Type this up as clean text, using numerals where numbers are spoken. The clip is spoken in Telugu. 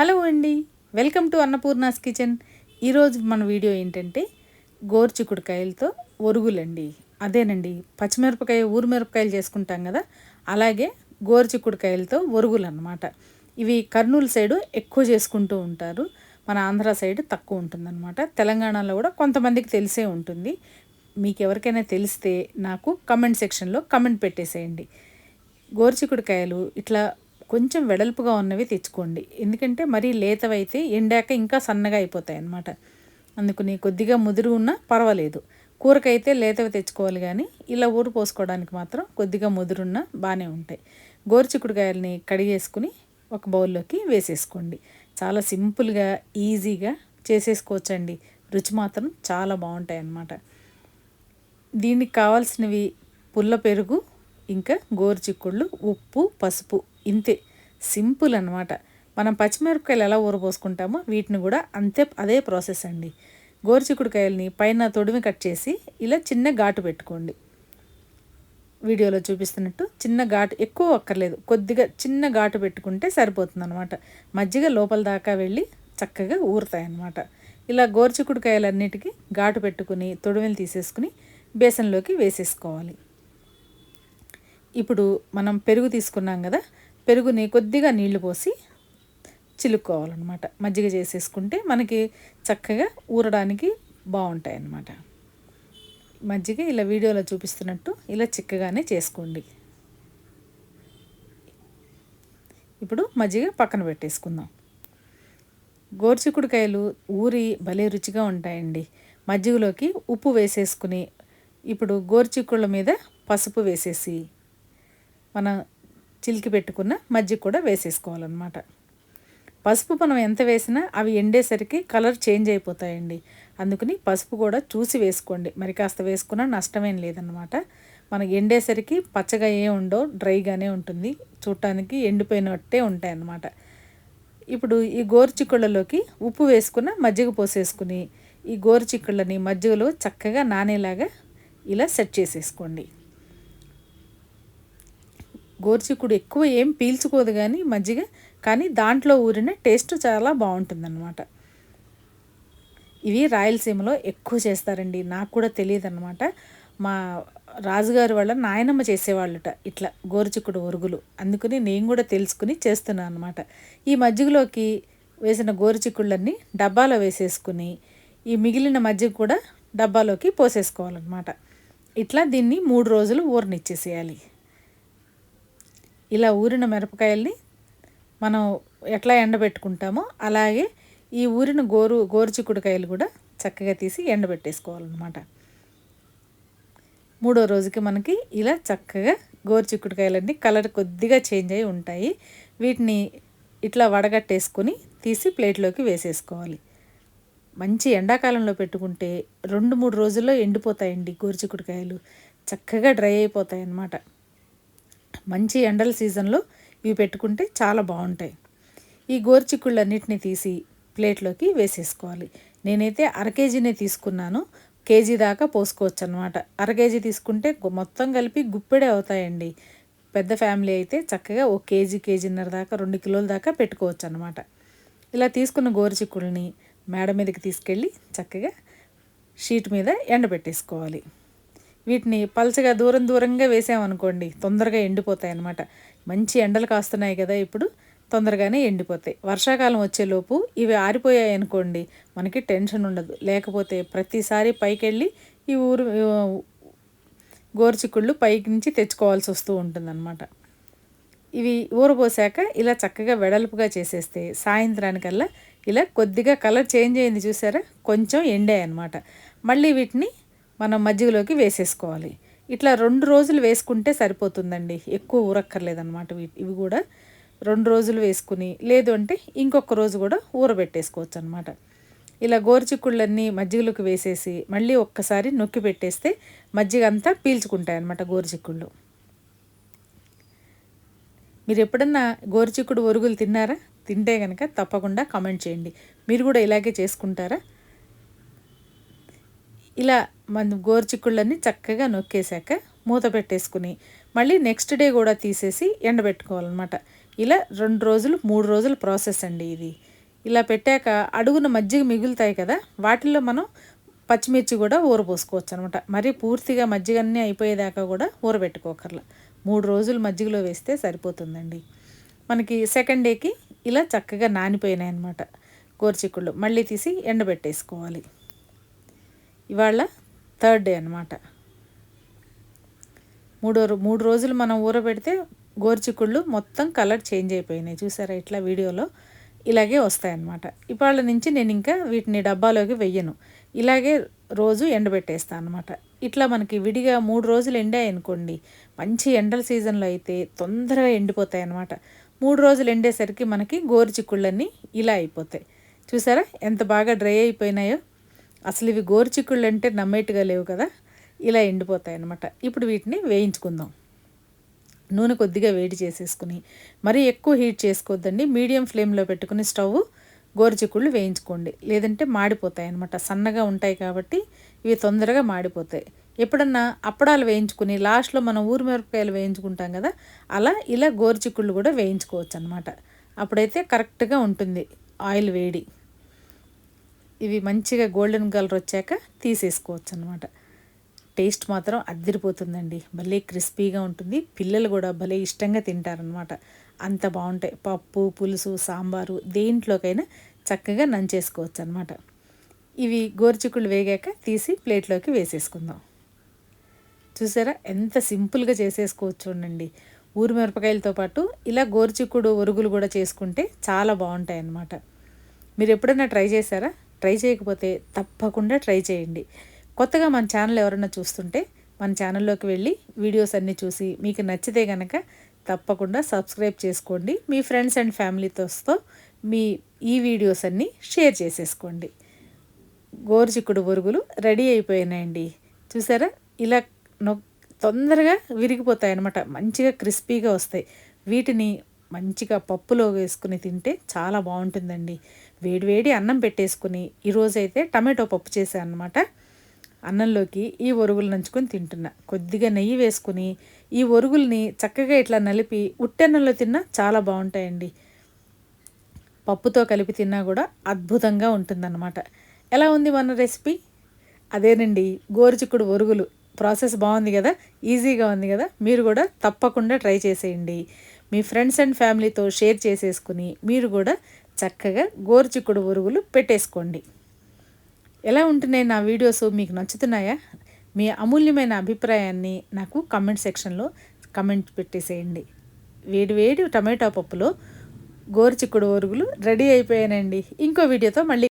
హలో అండి, వెల్కమ్ టు అన్నపూర్ణాస్ కిచెన్. ఈరోజు మన వీడియో ఏంటంటే గోరుచిక్కుడుకాయలతో ఒరుగులండి. అదేనండి, పచ్చిమిరపకాయ ఊరు మిరపకాయలు చేసుకుంటాం కదా, అలాగే గోరుచిక్కుడుకాయలతో ఒరుగులు అన్నమాట. ఇవి కర్నూలు సైడు ఎక్కువ చేసుకుంటూ ఉంటారు, మన ఆంధ్ర సైడ్ తక్కువ ఉంటుందన్నమాట. తెలంగాణలో కూడా కొంతమందికి తెలిసే ఉంటుంది. మీకు ఎవరికైనా తెలిస్తే నాకు కమెంట్ సెక్షన్లో కమెంట్ పెట్టేసేయండి. గోరుచిక్కుడుకాయలు ఇట్లా కొంచెం వెడల్పుగా ఉన్నవి తెచ్చుకోండి, ఎందుకంటే మరీ లేతవైతే ఎండాక ఇంకా సన్నగా అయిపోతాయి అన్నమాట. అందుకని కొద్దిగా ముదురు ఉన్నా పర్వాలేదు. కూరకైతే లేతవి తెచ్చుకోవాలి, కానీ ఇలా ఊరు పోసుకోవడానికి మాత్రం కొద్దిగా ముదురున్నా బాగానే ఉంటాయి. గోరుచిక్కుడుకాయలని కడిగేసుకుని ఒక బౌల్లోకి వేసేసుకోండి. చాలా సింపుల్గా ఈజీగా చేసేసుకోవచ్చండి. రుచి మాత్రం చాలా బాగుంటాయి అన్నమాట. దీనికి కావాల్సినవి పుల్ల పెరుగు, ఇంకా గోరుచిక్కుళ్ళు, ఉప్పు, పసుపు, ఇంతే. సింపుల్ అనమాట. మనం పచ్చిమిరపకాయలు ఎలా ఊరబోసుకుంటామో వీటిని కూడా అంతే, అదే ప్రాసెస్ అండి. గోరుచిక్కుడుకాయలని పైన తొడిమి కట్ చేసి ఇలా చిన్న ఘాటు పెట్టుకోండి. వీడియోలో చూపిస్తున్నట్టు చిన్న ఘాటు, ఎక్కువ అక్కర్లేదు, కొద్దిగా చిన్న ఘాటు పెట్టుకుంటే సరిపోతుంది అనమాట. మజ్జిగ లోపల దాకా వెళ్ళి చక్కగా ఊరుతాయి అన్నమాట. ఇలా గోరుచిక్కుడుకాయలన్నిటికీ ఘాటు పెట్టుకుని తొడిమిలు తీసేసుకుని బేసన్లోకి వేసేసుకోవాలి. ఇప్పుడు మనం పెరుగు తీసుకున్నాం కదా, పెరుగుని కొద్దిగా నీళ్లు పోసి చిలుక్కోవాలన్నమాట. మజ్జిగ చేసేసుకుంటే మనకి చక్కగా ఊరడానికి బాగుంటాయి అన్నమాట. మజ్జిగ ఇలా వీడియోలో చూపిస్తున్నట్టు ఇలా చిక్కగానే చేసుకోండి. ఇప్పుడు మజ్జిగ పక్కన పెట్టేసుకుందాం. గోరుచిక్కుడుకాయలు ఊరి భలే రుచిగా ఉంటాయండి. మజ్జిగలోకి ఉప్పు వేసేసుకుని ఇప్పుడు గోరుచిక్కుళ్ళ మీద పసుపు వేసేసి మనం చిలికి పెట్టుకున్న మజ్జిగ కూడా వేసేసుకోవాలన్నమాట. పసుపు మనం ఎంత వేసినా అవి ఎండేసరికి కలర్ చేంజ్ అయిపోతాయండి. అందుకని పసుపు కూడా చూసి వేసుకోండి. మరి కాస్త వేసుకున్నా నష్టమేం లేదన్నమాట. మనకి ఎండేసరికి పచ్చగా ఉండవు, డ్రైగానే ఉంటుంది, చూడటానికి ఎండిపోయినట్టే ఉంటాయి అన్నమాట. ఇప్పుడు ఈ గోరుచిక్కుళ్ళలోకి ఉప్పు వేసుకున్న మజ్జిగ పోసేసుకుని ఈ గోరుచిక్కుళ్ళని మజ్జిగలో చక్కగా నానేలాగా ఇలా సెట్ చేసేసుకోండి. గోరుచిక్కుడు ఎక్కువ ఏం పీల్చుకోదు కానీ మజ్జిగ, కానీ దాంట్లో ఊరిన టేస్ట్ చాలా బాగుంటుందన్నమాట. ఇవి రాయలసీమలో ఎక్కువ చేస్తారండి, నాకు కూడా తెలియదు అన్నమాట. మా రాజుగారి వాళ్ళ నాయనమ్మ చేసేవాళ్ళట ఇట్లా గోరుచిక్కుడు ఒరుగులు, అందుకని నేను కూడా తెలుసుకుని చేస్తున్నాను అనమాట. ఈ మజ్జిగలోకి వేసిన గోరుచిక్కుళ్ళన్నీ డబ్బాలో వేసేసుకుని ఈ మిగిలిన మజ్జిగ కూడా డబ్బాలోకి పోసేసుకోవాలన్నమాట. ఇట్లా దీన్ని 3 రోజులు ఊరనిచ్చేసేయాలి. ఇలా ఊరిన మిరపకాయల్ని మనం ఎట్లా ఎండబెట్టుకుంటామో అలాగే ఈ ఊరిన గోరుచిక్కుడుకాయలు కూడా చక్కగా తీసి ఎండబెట్టేసుకోవాలన్నమాట. 3వ రోజుకి మనకి ఇలా చక్కగా గోరుచిక్కుడుకాయలన్నీ కలర్ కొద్దిగా చేంజ్ అయి ఉంటాయి. వీటిని ఇట్లా వడగట్టేసుకొని తీసి ప్లేట్లోకి వేసేసుకోవాలి. మంచి ఎండాకాలంలో పెట్టుకుంటే 2-3 రోజుల్లో ఎండిపోతాయండి గోరుచిక్కుడుకాయలు, చక్కగా డ్రై అయిపోతాయి అన్నమాట. మంచి ఎండల సీజన్లో ఇవి పెట్టుకుంటే చాలా బాగుంటాయి. ఈ గోరుచిక్కుళ్ళన్నిటిని తీసి ప్లేట్లోకి వేసేసుకోవాలి. నేనైతే 1/2 కేజీనే తీసుకున్నాను, కేజీ దాకా పోసుకోవచ్చు అనమాట. 1/2 కేజీ తీసుకుంటే మొత్తం కలిపి గుప్పెడే అవుతాయండి. పెద్ద ఫ్యామిలీ అయితే చక్కగా 1 కేజీ, కేజీన్నర దాకా, 2 కిలోల దాకా పెట్టుకోవచ్చు అనమాట. ఇలా తీసుకున్న గోరుచిక్కుళ్ళని మేడ మీదకి తీసుకెళ్ళి చక్కగా షీట్ మీద ఎండబెట్టేసుకోవాలి. వీటిని పలచగా దూరంగా వేసామనుకోండి తొందరగా ఎండిపోతాయి అన్నమాట. మంచి ఎండలు కాస్తున్నాయి కదా, ఇప్పుడు తొందరగానే ఎండిపోతాయి. వర్షాకాలం వచ్చేలోపు ఇవి ఆరిపోయాయి అనుకోండి మనకి టెన్షన్ ఉండదు. లేకపోతే ప్రతిసారి పైకి వెళ్ళి ఈ గోరుచిక్కుళ్ళు పైకి నుంచి తెచ్చుకోవాల్సి వస్తూ ఉంటుందన్నమాట. ఇవి ఊరబోసాక ఇలా చక్కగా వెడల్పుగా చేసేస్తే సాయంత్రానికల్లా ఇలా కొద్దిగా కలర్ చేంజ్ అయింది చూసారా, కొంచెం ఎండాయి అన్నమాట. మళ్ళీ వీటిని మనం మజ్జిగలోకి వేసేసుకోవాలి. ఇట్లా 2 రోజులు వేసుకుంటే సరిపోతుందండి, ఎక్కువ ఊరక్కర్లేదన్నమాట. ఇవి కూడా 2 రోజులు వేసుకుని, లేదు అంటే ఇంకొక రోజు కూడా ఊరబెట్టేసుకోవచ్చు అనమాట. ఇలా గోరుచిక్కుళ్ళన్నీ మజ్జిగలోకి వేసేసి మళ్ళీ ఒక్కసారి నొక్కి పెట్టేస్తే మజ్జిగ అంతా పీల్చుకుంటాయి అన్నమాట గోరుచిక్కుళ్ళు. మీరు ఎప్పుడన్నా గోరుచిక్కుడు ఒరుగులు తిన్నారా? తింటే కనుక తప్పకుండా కామెంట్ చేయండి. మీరు కూడా ఇలాగే చేసుకుంటారా? ఇలా మన గోరుచిక్కుళ్ళన్నీ చక్కగా నొక్కేసాక మూత పెట్టేసుకుని మళ్ళీ నెక్స్ట్ డే కూడా తీసేసి ఎండబెట్టుకోవాలన్నమాట. ఇలా 2 రోజులు 3 రోజుల ప్రాసెస్ అండి ఇది. ఇలా పెట్టాక అడుగున మజ్జిగ మిగులుతాయి కదా, వాటిల్లో మనం పచ్చిమిర్చి కూడా ఊరపోసుకోవచ్చు అనమాట. మరీ పూర్తిగా మజ్జిగ అన్నీ అయిపోయేదాకా కూడా ఊరబెట్టుకోకర్లా. 3 రోజులు మజ్జిగలో వేస్తే సరిపోతుందండి. మనకి సెకండ్ డేకి ఇలా చక్కగా నానిపోయినాయి అనమాట గోరుచిక్కుళ్ళు. మళ్ళీ తీసి ఎండబెట్టేసుకోవాలి. ఇవాళ థర్డ్ డే అనమాట. 3 రోజులు మనం ఊరబెడితే గోరుచిక్కుళ్ళు మొత్తం కలర్ చేంజ్ అయిపోయినాయి. చూసారా ఇట్లా వీడియోలో ఇలాగే వస్తాయన్నమాట. ఇవాళ నుంచి నేను ఇంకా వీటిని డబ్బాలోకి వెయ్యను. ఇలాగే రోజు ఎండబెట్టేస్తాను అనమాట. ఇట్లా మనకి విడిగా 3 రోజులు ఎండాయనుకోండి, మంచి ఎండల సీజన్లో అయితే తొందరగా ఎండిపోతాయి అన్నమాట. 3 రోజులు ఎండేసరికి మనకి గోరుచిక్కుళ్ళన్నీ ఇలా అయిపోతాయి. చూసారా ఎంత బాగా డ్రై అయిపోయినాయో. అసలు ఇవి గోరుచిక్కుళ్ళు అంటే నమ్మేట్టుగా లేవు కదా, ఇలా ఎండిపోతాయి అన్నమాట. ఇప్పుడు వీటిని వేయించుకుందాం. నూనె కొద్దిగా వేడి చేసేసుకుని, మరీ ఎక్కువ హీట్ చేసుకోవద్దండి. మీడియం ఫ్లేమ్లో పెట్టుకుని స్టవ్ గోరుచిక్కుళ్ళు వేయించుకోండి, లేదంటే మాడిపోతాయి అన్నమాట. సన్నగా ఉంటాయి కాబట్టి ఇవి తొందరగా మాడిపోతాయి. ఎప్పుడన్నా అప్పడాలు వేయించుకుని లాస్ట్లో మనం ఊరిమిరపకాయలు వేయించుకుంటాం కదా, అలా ఇలా గోరుచిక్కుళ్ళు కూడా వేయించుకోవచ్చు అనమాట. అప్పుడైతే కరెక్ట్గా ఉంటుంది ఆయిల్ వేడి. ఇవి మంచిగా గోల్డెన్ కలర్ వచ్చాక తీసేసుకోవచ్చు అనమాట. టేస్ట్ మాత్రం అద్దిరిపోతుందండి. భలే క్రిస్పీగా ఉంటుంది. పిల్లలు కూడా భలే ఇష్టంగా తింటారనమాట. అంత బాగుంటాయి. పప్పు, పులుసు, సాంబారు దేంట్లోకైనా చక్కగా నంచేసుకోవచ్చు అనమాట. ఇవి గోరుచిక్కుళ్ళు వేగాక తీసి ప్లేట్లోకి వేసేసుకుందాం. చూసారా ఎంత సింపుల్గా చేసేసుకోవచ్చు చూడండి. ఊరిమిరపకాయలతో పాటు ఇలా గోరుచిక్కుడు ఒరుగులు కూడా చేసుకుంటే చాలా బాగుంటాయి అన్నమాట. మీరు ఎప్పుడైనా ట్రై చేశారా? ట్రై చేయకపోతే తప్పకుండా ట్రై చేయండి. కొత్తగా మన ఛానల్ ఎవరైనా చూస్తుంటే మన ఛానల్లోకి వెళ్ళి వీడియోస్ అన్నీ చూసి మీకు నచ్చితే కనుక తప్పకుండా సబ్స్క్రైబ్ చేసుకోండి. మీ ఫ్రెండ్స్ అండ్ ఫ్యామిలీతో మీ ఈ వీడియోస్ అన్నీ షేర్ చేసేసుకోండి. గోరుచిక్కుడు బొరుగులు రెడీ అయిపోయినాయండి. చూసారా ఇలా తొందరగా విరిగిపోతాయి అన్నమాట. మంచిగా క్రిస్పీగా వస్తాయి. వీటిని మంచిగా పప్పులో వేసుకుని తింటే చాలా బాగుంటుందండి. వేడివేడి అన్నం పెట్టేసుకుని, ఈరోజైతే టమాటో పప్పు చేశాను అనమాట. అన్నంలోకి ఈ ఒరుగులు నంచుకొని తింటున్నా. కొద్దిగా నెయ్యి వేసుకుని ఈ ఒరుగుల్ని చక్కగా ఇట్లా నలిపి ఉట్టెన్నంలో తిన్నా చాలా బాగుంటాయండి. పప్పుతో కలిపి తిన్నా కూడా అద్భుతంగా ఉంటుందన్నమాట. ఎలా ఉంది మన రెసిపీ? అదేనండి గోరుచిక్కుడు ఒరుగులు. ప్రాసెస్ బాగుంది కదా, ఈజీగా ఉంది కదా. మీరు కూడా తప్పకుండా ట్రై చేసేయండి. మీ ఫ్రెండ్స్ అండ్ ఫ్యామిలీతో షేర్ చేసేసుకుని మీరు కూడా చక్కగా గోరుచిక్కుడు ఒరుగులు పెట్టేసుకోండి. ఎలా ఉంటున్నాయి నా వీడియోస్? మీకు నచ్చుతున్నాయా? మీ అమూల్యమైన అభిప్రాయాన్ని నాకు కమెంట్ సెక్షన్లో కమెంట్ పెట్టేసేయండి. వేడి టమాటో పప్పులో గోరుచిక్కుడు ఒరుగులు రెడీ అయిపోయానండి. ఇంకో వీడియోతో మళ్ళీ